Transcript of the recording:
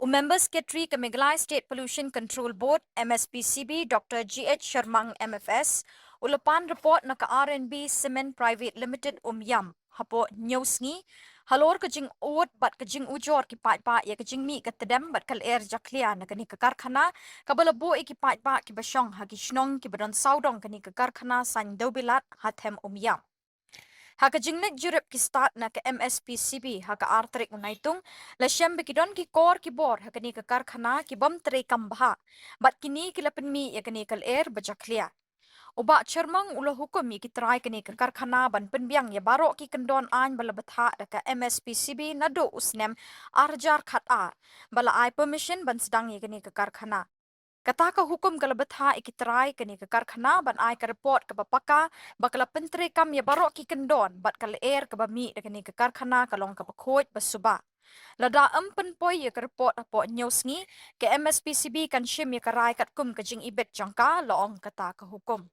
Member Secretary ke Meghalaya State Pollution Control Board Mspcb Dr. GH Sharmang MFS ulepan report na ka R&B Cement Private Limited Umiam hapo nyosngi Halor ke jing ut bat ke jing ujor ki pa ya ke Jingmih ke tedem bat kal Lyer Jakhlia na kani ke karkhana kabalabu ki pa ki basyong ha ki Shillong ki badon saudong kani ke karkhana san dobilat hathem Umiam. Haka jingnek jurep ki start na ke MSPCB haka artrik unaitung la syam bekidon ki kor Khubor haka ni ke karkhana ki bom tre kambaha bat kini ki lapen mi ya kani kal Lyer Jakhlia uba cermang ulah hukum ki try kani ke karkhana ban penbiang ya barok ki kendon an bala betha ka MSPCB nado usnem arjar khat bala ai permission ban sedang ya kani ke karkhana kata ka hukum kalau betha ikitrai kini ke karkhana ban ai ka report ke bapaka bakala pentri kam ya barok ki kendon bat kal Lyer ke bami kini ke karkhana kalong ka pakhoj basuba lada empen poi ya ke report apo nyosngi ke MSPCB kan shim ya karai kat kum ke jing ibet jangka loong kata ka hukum